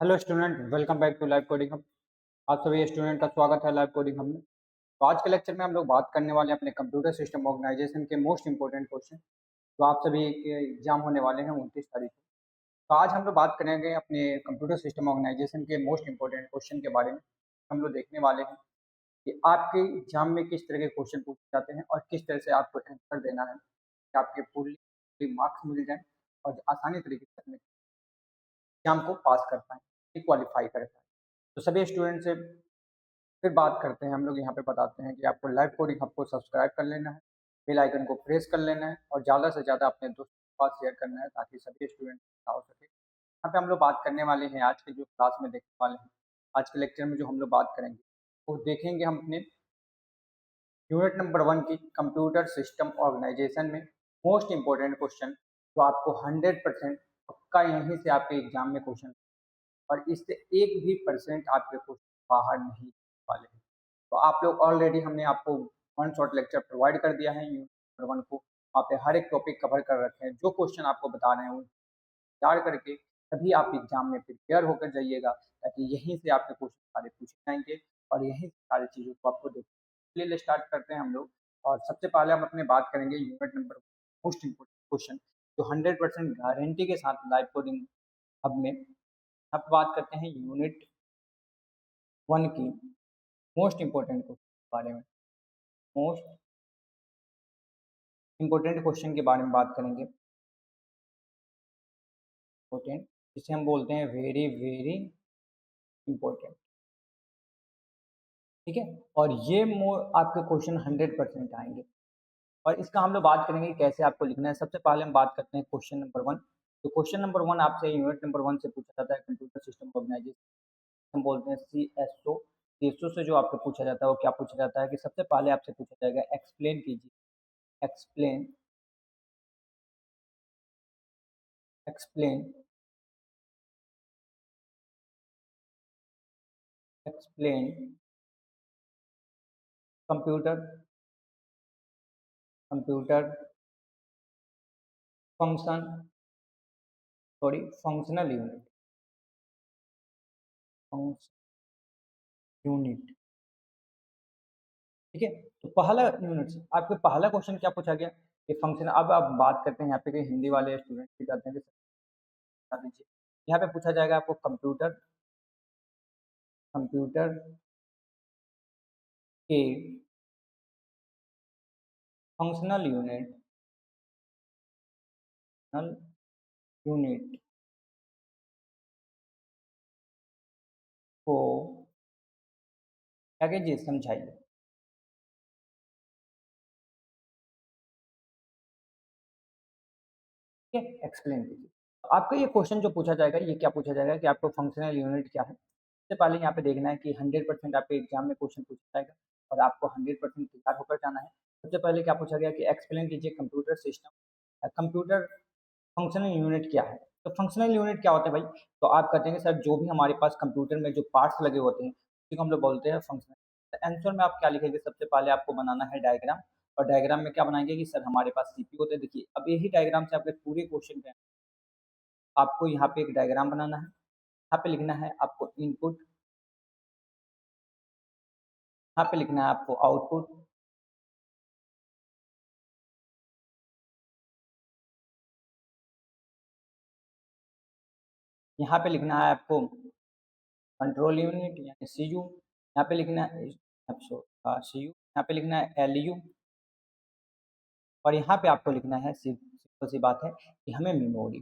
Hello student, welcome back to live coding hub. आप सभी student का स्वागत है लाइव कोडिंग हब में। तो आज के लेक्चर में हम लोग बात करने वाले हैं अपने कंप्यूटर सिस्टम ऑर्गेनाइजेशन के मोस्ट इंपोर्टेंट क्वेश्चन जो आप सभी के एग्जाम होने वाले हैं 29 तारीख को। तो आज हम लोग बात करेंगे अपने कंप्यूटर सिस्टम ऑर्गेनाइजेशन के मोस्ट इंपोर्टेंट क्वेश्चन के बारे में। हम लोग देखने वाले हैं कि आपके एग्जाम में किस तरह के क्वेश्चन पूछे जाते हैं और किस तरह से आपको आंसर देना है कि आपके पूरी मार्क्स मिल जाएं और आसानी तरीके से अपने एग्जाम को पास कर पाएँ, क्वालिफाई कर पाएँ। तो सभी स्टूडेंट से फिर बात करते हैं, हम लोग यहाँ पे बताते हैं कि आपको लाइव कोडिंग हब को सब्सक्राइब कर लेना है, बेल आइकन को प्रेस कर लेना है और ज़्यादा से ज़्यादा अपने दोस्तों के पास शेयर करना है ताकि सभी स्टूडेंट हो सके। यहाँ पे हम लोग बात करने वाले हैं आज के जो क्लास में देखने वाले हैं, आज के लेक्चर में जो हम लोग बात करेंगे, वो देखेंगे हम अपने यूनिट नंबर 1 की कंप्यूटर सिस्टम ऑर्गेनाइजेशन में मोस्ट इंपॉर्टेंट क्वेश्चन जो आपको 100% पक्का यहीं से आपके एग्जाम में क्वेश्चन और इससे एक भी परसेंट आपके क्वेश्चन बाहर नहीं वाले हैं। तो आप लोग ऑलरेडी हमने आपको वन शॉट लेक्चर प्रोवाइड कर दिया है यूनिट नंबर 1 को। वहाँ पे हर एक टॉपिक कवर कर रखे हैं, जो क्वेश्चन आपको बता रहे हैं वो तैयार करके तभी आप एग्जाम में प्रिपेयर होकर जाइएगा ताकि यहीं से आपके क्वेश्चन सारे पूछे जाएंगे और यहीं से सारी चीज़ों को आपको देखने के लिए स्टार्ट करते हैं हम लोग। और सबसे पहले हम अपने बात करेंगे unit number most important question जो 100% गारंटी के साथ लाइव कोडिंग हब में। अब बात करते हैं यूनिट 1 की मोस्ट इम्पोर्टेंट क्वेश्चन के बारे में। मोस्ट इम्पोर्टेंट क्वेश्चन के बारे में बात करेंगे, इम्पोर्टेंट जिसे हम बोलते हैं वेरी वेरी इम्पोर्टेंट। ठीक है, और ये आपके क्वेश्चन 100% आएंगे और इसका हम लोग बात करेंगे कि कैसे आपको लिखना है। सबसे पहले हम बात करते हैं क्वेश्चन नंबर 1। तो क्वेश्चन नंबर 1 आपसे यूनिट नंबर 1 से पूछा जाता है कंप्यूटर सिस्टम ऑर्गेनाइजेशन, हम बोलते हैं CSO। CSO से जो आपको पूछा जाता है वो क्या पूछा जाता है कि सबसे पहले आपसे पूछा जाएगा एक्सप्लेन कीजिए, explain explain explain computer computer function sorry functional unit function unit. ठीक है, तो पहला यूनिट आपके पहला क्वेश्चन क्या पूछा गया कि फंक्शन। अब आप बात करते हैं यहाँ पे कि हिंदी वाले स्टूडेंट भी जाते हैं कि बता दीजिए। यहाँ पे पूछा जाएगा आपको कंप्यूटर कंप्यूटर के फंक्शनल यूनिट को क्या कीजिए, समझाइए। ठीक है, एक्सप्लेन कीजिए। तो आपका ये क्वेश्चन जो पूछा जाएगा ये क्या पूछा जाएगा कि आपको फंक्शनल यूनिट क्या है। सबसे पहले यहाँ पे देखना है कि 100% आपके एग्जाम में क्वेश्चन पूछा जाएगा और आपको 100% तैयार होकर जाना है। सबसे पहले क्या पूछा गया कि एक्सप्लेन कीजिए computer system computer functional unit क्या है। तो फंक्शनल यूनिट क्या होता है भाई, तो आप कहते हैं सर जो भी हमारे पास कंप्यूटर में जो पार्ट्स लगे होते हैं उसी को हम लोग बोलते हैं फंक्शनल। तो आंसर में आप क्या लिखेंगे, सबसे पहले आपको बनाना है डायग्राम और डायग्राम में क्या बनाएंगे कि सर हमारे पास सीपीयू होते हैं। देखिए अब यही डायग्राम से आपके पूरे क्वेश्चन पे आपको यहाँ पे एक डायग्राम बनाना है, यहाँ पे लिखना है आपको इनपुट, यहाँ पे लिखना है आपको आउटपुट, यहाँ पे लिखना है आपको कंट्रोल यूनिट यानी सीयू, यहाँ पे लिखना है सीयू, यहाँ पे लिखना है एलयू और यहाँ पे आपको लिखना है सिंपल सी बात है कि हमें मेमोरी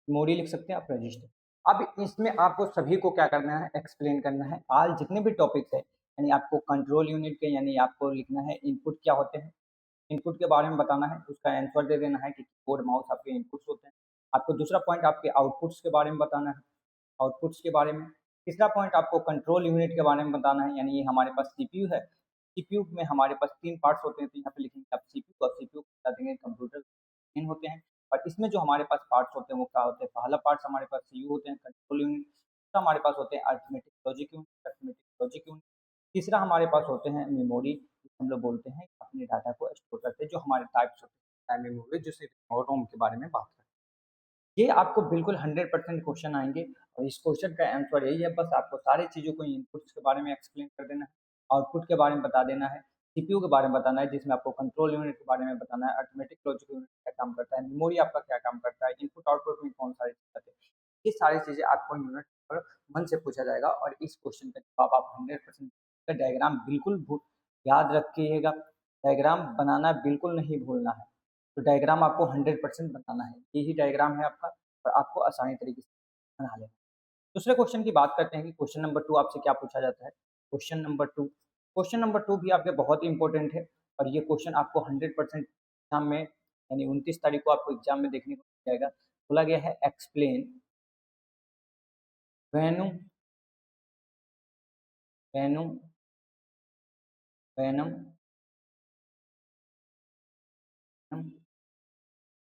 मेमोरी लिख सकते हैं आप रजिस्टर। अब इसमें आपको सभी को क्या करना है, एक्सप्लेन करना है। आज जितने भी टॉपिक्स है यानी आपको कंट्रोल यूनिट के यानी आपको लिखना है इनपुट क्या होते हैं, इनपुट के बारे में बताना है, उसका आंसर दे देना है कि कीबोर्ड माउस आपके इनपुट्स होते हैं। आपको दूसरा पॉइंट आपके आउटपुट्स के बारे में बताना है, आउटपुट्स के बारे में। तीसरा पॉइंट आपको कंट्रोल यूनिट के बारे में बताना है, यानी ये हमारे पास सीपीयू है। सीपीयू में हमारे पास 3 पार्ट्स होते हैं, तो यहाँ पे लिखेंगे आप सीपीयू और सीपीयू बता देंगे कंप्यूटर इन होते हैं। और इसमें जो हमारे पास पार्ट्स होते हैं वो क्या होते हैं, पहला पार्ट्स हमारे पास सीयू होते हैं कंट्रोल यूनिट, दूसरा हमारे पास होते हैं अरिथमेटिक लॉजिक यूनिट, तीसरा हमारे पास होते हैं मेमोरी, हम लोग बोलते हैं अपने डाटा को स्टोर करते हैं, जो हमारे टाइप्स होते हैं मेमोरी जिसे रोम के बारे में बात करते हैं। ये आपको बिल्कुल 100% क्वेश्चन आएँगे और इस क्वेश्चन का आंसर यही है, बस आपको सारी चीज़ों को इनपुट्स के बारे में एक्सप्लेन कर देना है, आउटपुट के बारे में बता देना है, सीपीयू के बारे में बताना है जिसमें आपको कंट्रोल यूनिट के बारे में बताना है, अरिथमेटिक लॉजिक यूनिट क्या काम करता है, मेमोरी आपका क्या काम करता है, इनपुट आउटपुट में कौन सारी चीज़ आती है। ये सारी चीज़ें आपको यूनिट पर मन से पूछा जाएगा और इस क्वेश्चन का जवाब आप 100% का डायग्राम बिल्कुल याद रखिएगा, डायग्राम बनाना बिल्कुल नहीं भूलना है। तो डायग्राम आपको 100% बनाना है, यही डायग्राम है आपका और आपको आसानी तरीके से बना लेना है। दूसरे क्वेश्चन की बात करते हैं कि क्वेश्चन नंबर 2 आपसे क्या पूछा जाता है। क्वेश्चन नंबर 2 भी आपके बहुत ही इंपॉर्टेंट है और ये क्वेश्चन आपको 100% एग्जाम में यानी 29 तारीख को आपको एग्जाम में देखने को मिल जाएगा। बोला गया है एक्सप्लेन वेनु वेनु वेनम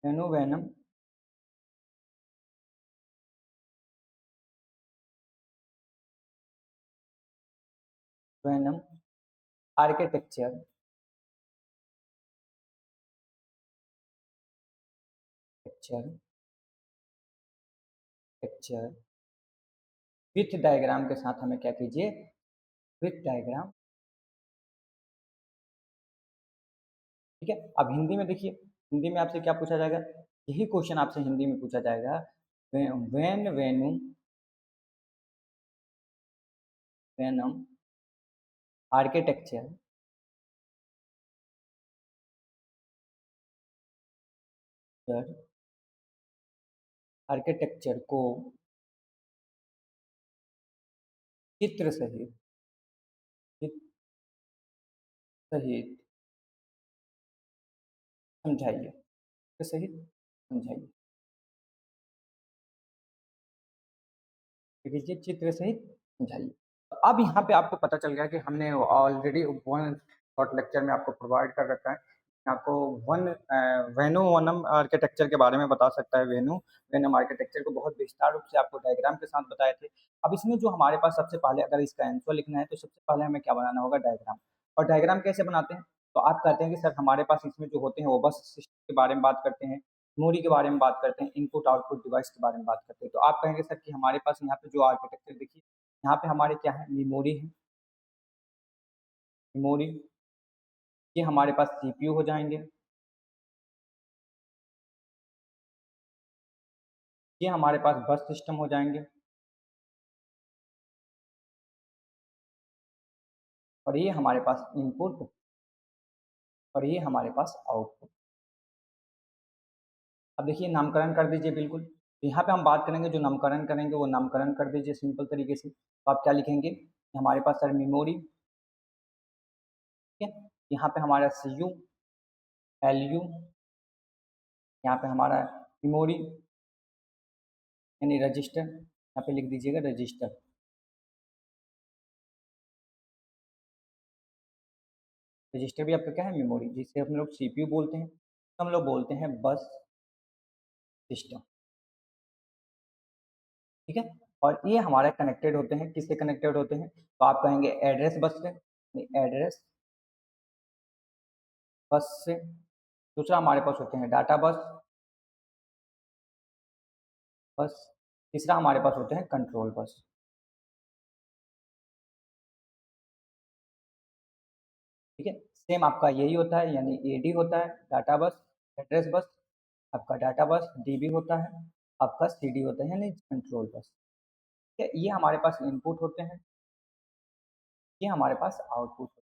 वेनु वेनम वेनम आर्किटेक्चर टेक्चर टेक्चर विथ डायग्राम के साथ हमें क्या कीजिए विथ डायग्राम। ठीक है, अब हिंदी में देखिए, हिंदी में आपसे क्या पूछा जाएगा, यही क्वेश्चन आपसे हिंदी में पूछा जाएगा। When Venu venom architecture architecture को चित्र सहित चित्र सहित समझाइए, चित्र सहित समझाइए। ठीक है, चित्र सहित समझाइए। अब यहाँ पे आपको पता चल गया कि हमने ऑलरेडी वन शॉर्ट लेक्चर में आपको प्रोवाइड कर रखा है। आपको वेनु वनम आर्किटेक्चर के बारे में बता सकता है। वेनु वेनम आर्किटेक्चर को बहुत विस्तार रूप से आपको डायग्राम के साथ बताए थे। अब इसमें जो हमारे पास सबसे पहले अगर इसका आंसर लिखना है तो सबसे पहले हमें क्या बनाना होगा, डायग्राम। और डायग्राम कैसे बनाते हैं, तो आप कहते हैं कि सर हमारे पास इसमें जो होते हैं वो बस सिस्टम के बारे में बात करते हैं, मेमोरी के बारे में बात करते हैं, इनपुट आउटपुट डिवाइस के बारे में बात करते हैं। तो आप कहेंगे सर कि हमारे पास यहाँ पे जो आर्किटेक्चर देखिए, यहाँ पे हमारे क्या है, मेमोरी है, मेमोरी, ये हमारे पास सीपीयू हो जाएँगे, ये हमारे पास बस सिस्टम हो जाएँगे और ये हमारे पास इनपुट और ये हमारे पास आउटपुट। अब देखिए नामकरण कर दीजिए बिल्कुल। तो यहाँ पे हम बात करेंगे, जो नामकरण करेंगे वो नामकरण कर दीजिए सिंपल तरीके से। तो आप क्या लिखेंगे, कि हमारे पास सर मेमोरी, ठीक है? यहाँ पे हमारा सीयू, एलयू, यहाँ पे हमारा मेमोरी यानी रजिस्टर, यहाँ पे लिख दीजिएगा रजिस्टर। रजिस्टर भी आपका क्या है, मेमोरी, जिसे हम लोग सीपीयू बोलते हैं, हम लोग बोलते हैं बस सिस्टम। ठीक है, और ये हमारे कनेक्टेड होते हैं, किससे कनेक्टेड होते हैं, तो आप कहेंगे एड्रेस बस से, एड्रेस बस से। दूसरा हमारे पास होते हैं डाटा बस बस। तीसरा हमारे पास होते हैं कंट्रोल बस। ठीक है, सेम आपका यही होता है, यानी एडी होता है डाटा बस, एड्रेस बस, आपका डाटा बस डीबी होता है, आपका सीडी होता है यानी कंट्रोल बस। ठीक है, ये हमारे पास इनपुट होते हैं, ये हमारे पास आउटपुट होते हैं।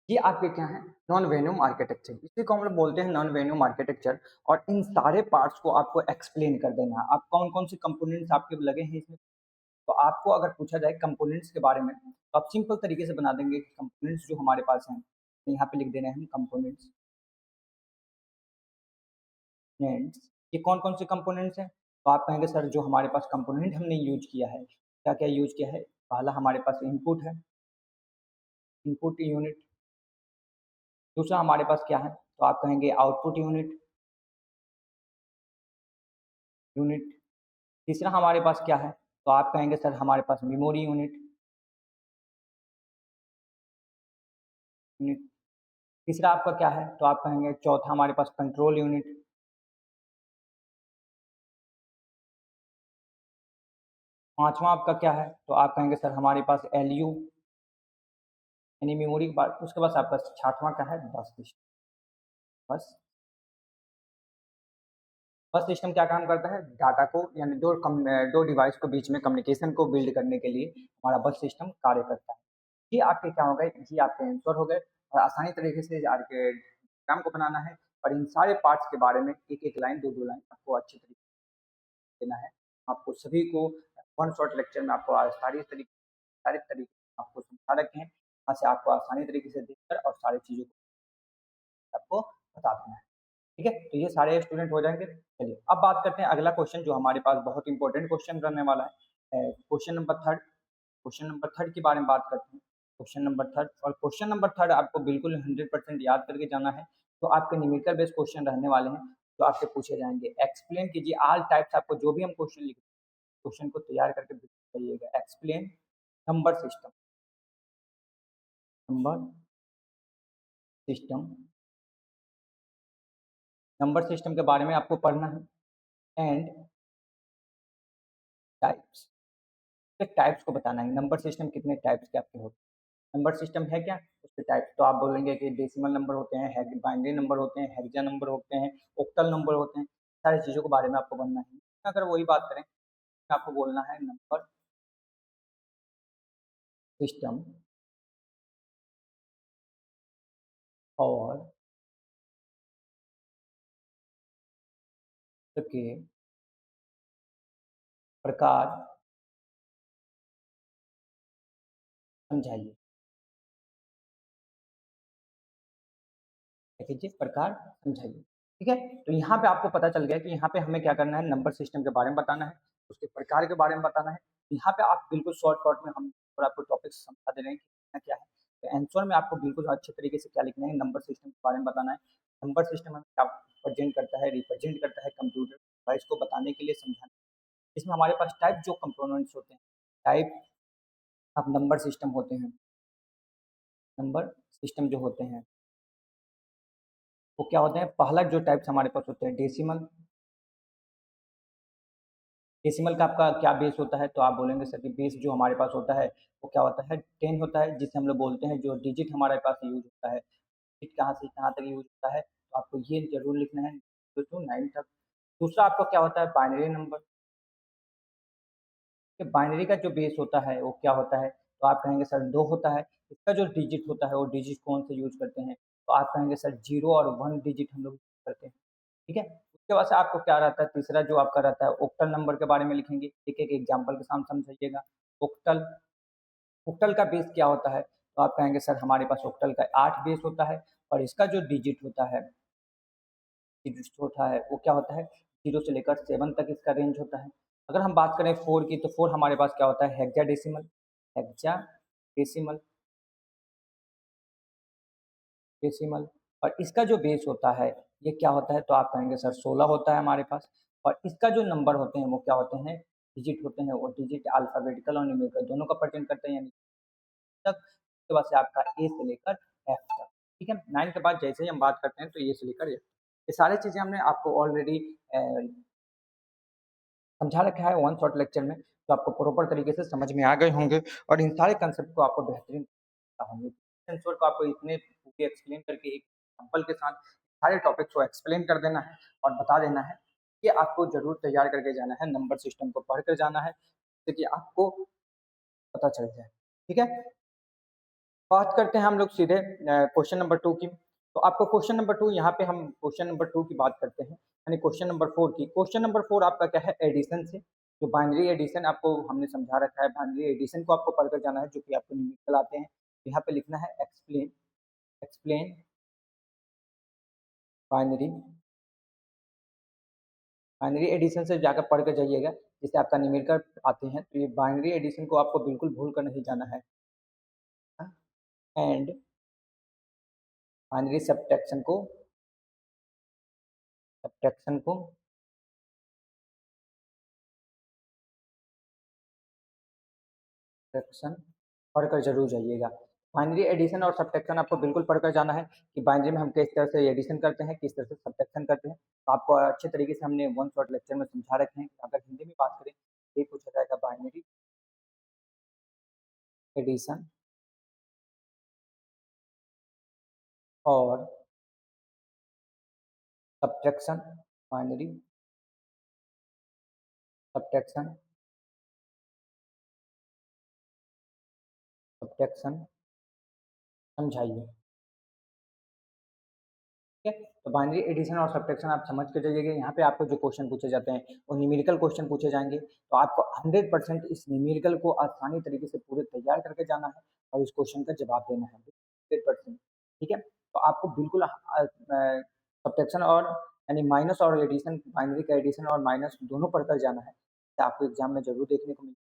ये आपके क्या है, नॉन वेन्यूम आर्किटेक्चर, इसी को हम लोग बोलते हैं नॉन वेन्यूम आर्किटेक्चर। और इन सारे पार्ट्स को आपको एक्सप्लेन कर देना है, आप कौन कौन से कंपोनेंट्स आपके लगे हैं इसमें। तो आपको अगर पूछा जाए कंपोनेंट्स के बारे में तो आप सिंपल तरीके से बना देंगे कि कंपोनेंट्स जो हमारे पास हैं, तो यहाँ पे लिख देना है हम कंपोनेंट्स। ये कौन कौन से कंपोनेंट्स हैं, तो आप कहेंगे सर जो हमारे पास कंपोनेंट हमने यूज किया है, क्या क्या यूज किया है। पहला हमारे पास इनपुट है, इनपुट यूनिट। दूसरा हमारे पास क्या है, तो आप कहेंगे आउटपुट यूनिट, यूनिट। तीसरा हमारे पास क्या है, तो आप कहेंगे सर हमारे पास मेमोरी यूनिट, यूनिट। तीसरा आपका क्या है, तो आप कहेंगे चौथा हमारे पास कंट्रोल यूनिट, पांचवा आपका क्या है, तो आप कहेंगे सर हमारे पास LU यानी मेमोरी के बाद, उसके बाद आपका छठवां क्या है, बस सिस्टम। बस बस सिस्टम क्या काम करता है, डाटा को यानी दो डिवाइस को बीच में कम्युनिकेशन को बिल्ड करने के लिए हमारा बस सिस्टम कार्य करता है। ये आपके क्या हो गए, ये आपके आंसर हो गए, और आसानी तरीके से आपके काम को बनाना है, और इन सारे पार्ट्स के बारे में एक एक लाइन दो दो लाइन आपको अच्छी तरीके से देना है। आपको सभी को वन शॉट लेक्चर में आपको सारे तरीके आपको समझा रखे हैं, वहाँ से आपको आसानी तरीके से देखकर और सारी चीज़ों को आपको बता देना है। ठीक है, तो ये सारे स्टूडेंट हो जाएंगे। चलिए अब बात करते हैं अगला क्वेश्चन जो हमारे पास बहुत इंपॉर्टेंट क्वेश्चन रहने वाला है, question number third. Question number third के बारे में बात करते हैं। क्वेश्चन नंबर थर्ड, और क्वेश्चन नंबर थर्ड आपको बिल्कुल 100% याद करके जाना है। तो आपके न्यूमेरिकल बेस्ड क्वेश्चन रहने वाले हैं, जो आपसे पूछे जाएंगे। एक्सप्लेन कीजिए ऑल टाइप्स, आपको जो भी हम क्वेश्चन लिखें क्वेश्चन को तैयार करके बताइएगा। Explain number system, number system, number system के बारे में आपको पढ़ना है। एंड टाइप्स, टाइप्स को बताना है। नंबर सिस्टम कितने टाइप्स के आपके होते हैं, नंबर सिस्टम है क्या, उसके टाइप्स। तो आप बोलेंगे कि डेसिमल नंबर होते हैं, बाइनरी नंबर होते हैं, हेक्सा नंबर होते हैं, ऑक्टल नंबर होते हैं, सारी चीज़ों के बारे में आपको बनना है। अगर वही बात करें तो आपको बोलना है नंबर सिस्टम और के प्रकार समझाइए। देखिए प्रकार समझाइए। ठीक है, तो यहाँ पे आपको पता चल गया कि यहाँ पे हमें क्या करना है, नंबर सिस्टम के बारे में बताना है, उसके प्रकार के बारे में बताना है। यहाँ पे आप बिल्कुल शॉर्टकट में हम और आपको टॉपिक समझा दे रहे हैं कि क्या है। तो आंसर में आपको बिल्कुल अच्छे तरीके से क्या लिखना है, नंबर सिस्टम के बारे में बताना है। नंबर सिस्टम हमें क्या प्रेजेंट करता है, रिप्रेजेंट करता है कंप्यूटर डिवाइस को बताने के लिए, समझाने। इसमें हमारे पास टाइप जो कंपोनेंट्स होते हैं, टाइप ऑफ नंबर सिस्टम होते हैं। नंबर सिस्टम जो होते हैं वो क्या होते हैं, पहला जो टाइप्स हमारे पास होते हैं डेसिमल। डेसिमल का आपका क्या बेस होता है, तो आप बोलेंगे सर कि बेस जो हमारे पास होता है वो क्या होता है, 10 होता है, जिसे हम लोग बोलते हैं जो डिजिट हमारे पास यूज होता है। डिजिट कहाँ से कहाँ तक यूज होता है, तो आपको ये जरूर लिखना है 2 to 9 तक। दूसरा आपको क्या होता है, बाइनरी नंबर। बाइनरी का जो बेस होता है वो क्या होता है, तो आप कहेंगे सर 2 होता है। इसका जो डिजिट होता है वो डिजिट कौन से यूज करते हैं, तो आप कहेंगे सर 0 और 1 डिजिट हम लोग यूज करते हैं। ठीक है, उसके बाद से आपको क्या रहता है, तीसरा जो आपका रहता है ओक्टल नंबर के बारे में लिखेंगे, एक एक एग्जाम्पल के साथ समझाइएगा। ओक्टल, ओक्टल का बेस क्या होता है, तो आप कहेंगे सर हमारे पास ओक्टल का 8 बेस होता है, और इसका जो डिजिट होता है, डिजिट होता है वो क्या होता है, 0 से लेकर 7 तक इसका रेंज होता है। अगर हम बात करें 4 की, तो 4 हमारे पास क्या होता है, हेक्साडेसिमल। हेक्साडेसिमल, डेसिमल, और इसका जो बेस होता है ये क्या होता है, तो आप कहेंगे सर 16 होता है हमारे पास। और इसका जो नंबर होते हैं वो क्या होते हैं, डिजिट होते हैं, वो डिजिट अल्फाबेटिकल और न्यूमेरिकल दोनों का प्रेजेंट करते हैं, यानी तक। उसके बाद से आपका ए से लेकर एफ तक। ठीक है, 9 के बाद जैसे ही हम बात करते हैं तो ए से लेकर एफ, ये सारी चीज़ें हमने आपको ऑलरेडी समझा रखा है वन शॉट लेक्चर में, तो आपको प्रॉपर तरीके से समझ में आ गए होंगे, और इन सारे कंसेप्ट को आपको बेहतरीन पता होंगे। आंसर को आपको इतने पूरे एक्सप्लेन करके एक एग्जांपल के साथ सारे टॉपिक्स को एक्सप्लेन कर देना है और बता देना है कि आपको ज़रूर तैयार करके जाना है, नंबर सिस्टम को पढ़ कर जाना है, जिससे कि आपको पता चल जाए। ठीक है? बात करते हैं हम लोग सीधे क्वेश्चन नंबर 2 की। तो आपको क्वेश्चन नंबर 2, यहाँ पे हम क्वेश्चन नंबर 2 की बात करते हैं, यानी क्वेश्चन नंबर 4 की। क्वेश्चन नंबर 4 आपका क्या है, एडिशन से। जो बाइनरी एडिशन आपको हमने समझा रखा है, बाइनरी एडिशन को आपको पढ़कर जाना है, जो कि आपको न्यूमेरिकल आते हैं। यहाँ पे लिखना है explain, explain binary, binary addition से जाकर पढ़ कर जाइएगा, जिससे आपका न्यूमेरिकल आते हैं। तो ये बाइनरी एडिशन को आपको बिल्कुल भूल कर नहीं जाना है। एंड बाइनरी सब्ट्रैक्शन को सब्ट्रैक्शन पढ़कर जरूर जाइएगा। बाइनरी एडिशन और सब्ट्रैक्शन आपको बिल्कुल पढ़कर जाना है, कि बाइनरी में हम किस तरह से एडिशन करते हैं, किस तरह से सब्ट्रैक्शन करते हैं। तो आपको अच्छे तरीके से हमने वन शॉट लेक्चर में समझा रखे हैं। अगर हिंदी में बात करें ये पूछा जाएगा बाइनरी एडिशन और सब्ट्रैक्शन, बाइनरी सब्ट्रैक्शन, सब्ट्रैक्शन समझाइए। ठीक है? तो बाइनरी एडिशन और सब्ट्रैक्शन आप समझ के जाइएगा। यहाँ पे आपको जो क्वेश्चन पूछे जाते हैं वो न्यूमेरिकल क्वेश्चन पूछे जाएंगे, तो आपको 100% इस न्यूमेरिकल को आसानी तरीके से पूरे तैयार करके जाना है और इस क्वेश्चन का जवाब देना है 100%। ठीक है, तो आपको बिल्कुल सब्ट्रैक्शन और यानी माइनस और एडिशन, बाइनरी का एडिशन और माइनस दोनों पढ़कर जाना है, तो आपको एग्जाम में जरूर देखने को मिले।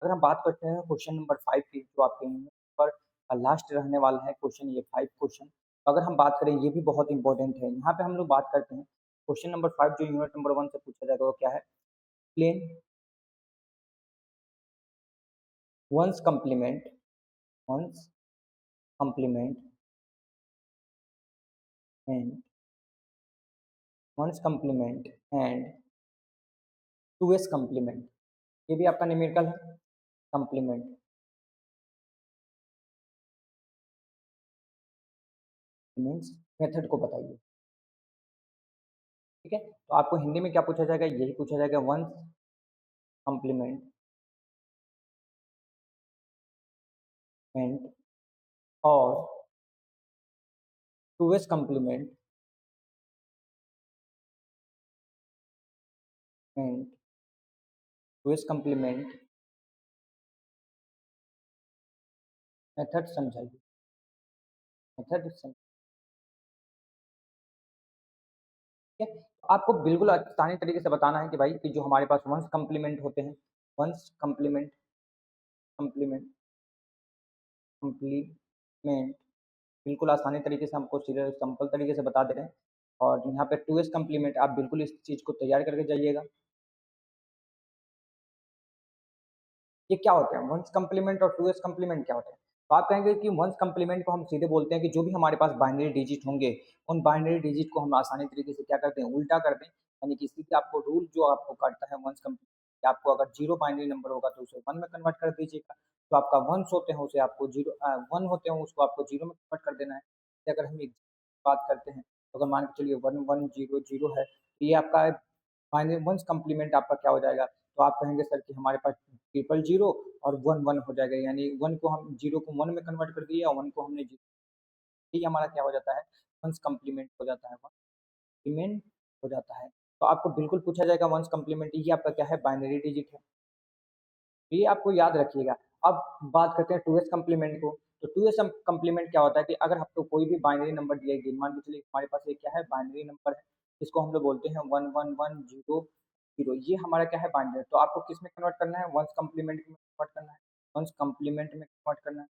अगर हम बात करते हैं क्वेश्चन नंबर 5 की, जो आपके यहाँ पर लास्ट रहने वाला है क्वेश्चन, ये 5 क्वेश्चन। अगर हम बात करें, ये भी बहुत इंपॉर्टेंट है। यहाँ पे हम लोग बात करते हैं क्वेश्चन नंबर 5 जो यूनिट नंबर 1 से पूछा जाएगा, वो क्या है? Plain one's complement, one's complement and one's complement and two's complement, ये भी आपका न्यूमेरिकल है। कम्प्लीमेंट मीन्स मेथड को बताइए। ठीक है, तो आपको हिंदी में क्या पूछा जाएगा? यही पूछा जाएगा, वंस कम्प्लीमेंट एंड और two's complement and two's complement method समझाइए। मेथड समझ, ठीक है, तो आपको बिल्कुल आसानी तरीके से बताना है कि भाई कि जो हमारे पास वंस कम्प्लीमेंट होते हैं, वंस कम्प्लीमेंट, कम्प्लीमेंट, कम्प्लीमेंट, बिल्कुल आसानी तरीके से हमको सीधे सिंपल तरीके से बता दे रहे हैं। और यहाँ पे टू एस कम्प्लीमेंट आप बिल्कुल इस चीज़ को तैयार करके जाइएगा। ये क्या होते हैं? वंस कम्प्लीमेंट और टू एस कम्प्लीमेंट क्या होते हैं? तो आप कहेंगे कि वंस कम्प्लीमेंट को हम सीधे बोलते हैं कि जो भी हमारे पास बाइनरी डिजिट होंगे, उन बाइनरी डिजिट को हम आसानी तरीके से क्या करते हैं? उल्टा कर दें। यानी कि सीधे आपको रूल जो आपको काटता है वंस कम्प्लीमेंट, कि आपको अगर 0 बाइनरी नंबर होगा तो उसे 1 में कन्वर्ट कर दीजिएगा। जो आपका वंस होते हैं उसे आपको 1 होते हैं उसको आपको 0 में कन्वर्ट कर देना है। जैसे अगर हम एक बात करते हैं, तो अगर मान के चलिए 1 1 0 0 है, तो ये आपका बाइनरी वंस कम्प्लीमेंट आपका क्या हो जाएगा? तो आप कहेंगे सर कि हमारे पास ट्रिपल जीरो और वन वन हो जाएगा, यानी वन को हम जीरो को वन में कन्वर्ट कर दिया और वन को हमने जीरो, ये हमारा क्या हो जाता है? वंस कम्प्लीमेंट हो जाता है, वंस कम्प्लीमेंट हो जाता है। तो आपको बिल्कुल पूछा जाएगा वंस कम्प्लीमेंट, ये आपका क्या है? बाइनरी डिजिट है। ये आपको याद रखिएगा। अब बात करते हैं टू एस कम्प्लीमेंट को। तो टू एस कम्प्लीमेंट क्या होता है कि अगर आपको कोई भी बाइनरी नंबर दिया गया, मान के चलिए हमारे पास ये क्या है? बाइनरी नंबर है, इसको हम लोग बोलते हैं 11110 ये हमारा क्या है? बाइनरी। तो आपको किस में कन्वर्ट करना है? वंस कम्प्लीमेंट में कन्वर्ट करना है, वंस कम्प्लीमेंट में कन्वर्ट करना है।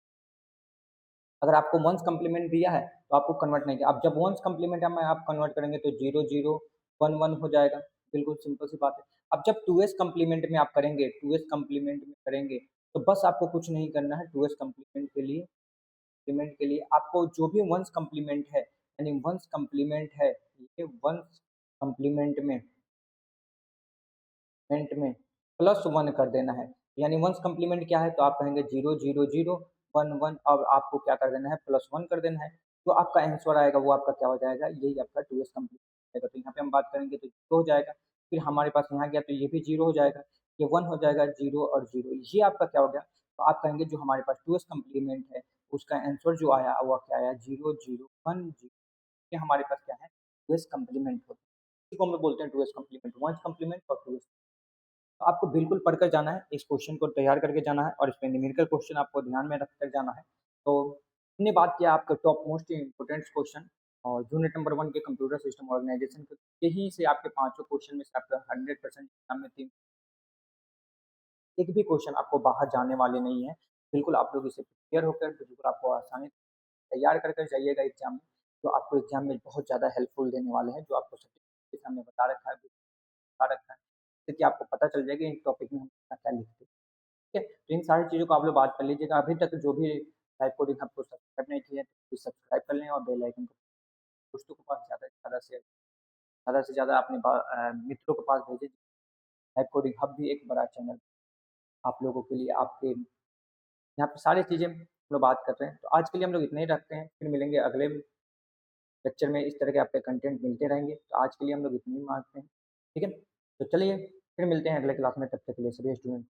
अगर आपको वंस कम्प्लीमेंट दिया है तो आपको कन्वर्ट नहीं किया। अब जब वंस कम्प्लीमेंट में आप कन्वर्ट करेंगे तो 0011 हो जाएगा, बिल्कुल सिंपल सी बात है। अब जब 2s कम्प्लीमेंट में आप करेंगे, 2s कम्प्लीमेंट में करेंगे, तो बस आपको कुछ नहीं करना है। 2s कम्प्लीमेंट के लिए आपको जो भी वंस कम्प्लीमेंट है, यानी वंस कम्प्लीमेंट है, ये वंस कम्प्लीमेंट में प्लस वन कर देना है। यानी वंस कम्प्लीमेंट क्या है? तो आप कहेंगे 00011, अब आपको क्या कर देना है? प्लस वन कर देना है। जो आपका आंसर आएगा वो आपका क्या हो जाएगा? यही आपका टू एस कम्प्लीमेंट जाएगा। तो यहाँ पे हम बात करेंगे तो जीरो हो जाएगा, फिर हमारे पास यहाँ गया तो ये भी जीरो हो जाएगा, ये वन हो जाएगा, जीरो और जीरो, ये आपका क्या हो गया? तो आप कहेंगे जो हमारे पास टू एस कम्प्लीमेंट है उसका आंसर जो आया वो क्या आया? 0010, ये हमारे पास क्या है? टू एस कम्प्लीमेंट होता है। इसी को हम लोग बोलते हैं two's complement, one's complement और टू एस। तो आपको बिल्कुल पढ़कर जाना है, इस क्वेश्चन को तैयार करके जाना है और इसमें न्यूमेरिकल क्वेश्चन आपको ध्यान में रखकर जाना है। तो हमने बात किया आपका टॉप मोस्ट इम्पोर्टेंट क्वेश्चन और यूनिट नंबर 1 के कंप्यूटर सिस्टम ऑर्गेनाइजेशन के, यहीं से आपके पाँचों क्वेश्चन में से आपका 100% एग्जाम में 3 एक भी क्वेश्चन आपको बाहर जाने वाले नहीं है। बिल्कुल आप लोग इसे प्रिपेयर होकर बिल्कुल आपको आसानी तैयार कर कर जाइएगा एग्जाम में, जो आपको एग्जाम में बहुत ज़्यादा हेल्पफुल देने वाले हैं, जो आपको सर्टिफिकेट के सामने बता रखा है, बता रखा है, जिससे कि आपको पता चल जाएगा इन टॉपिक में हम क्या लिखते हैं। ठीक है? तो इन सारी चीज़ों को आप लोग बात कर लीजिएगा। अभी तक जो भी लाइव कोडिंग आपको सब्सक्राइब नहीं किया है, तो प्लीज़ सब्सक्राइब कर लें और बेल आइकन को दोस्तों के पास ज़्यादा से ज़्यादा अपने मित्रों के पास भेजें। लाइव कोडिंग हब भी एक बड़ा चैनल आप लोगों के लिए आपके यहाँ पे सारी चीज़ें हम लोग बात कर रहे हैं। तो आज के लिए हम लोग इतना ही रखते हैं, फिर मिलेंगे अगले लेक्चर में। इस तरह के आपके कंटेंट मिलते रहेंगे। तो आज के लिए हम लोग इतना ही मानते हैं, ठीक है? तो चलिए फिर मिलते हैं अगले क्लास में, तब तक के लिए सभी स्टूडेंट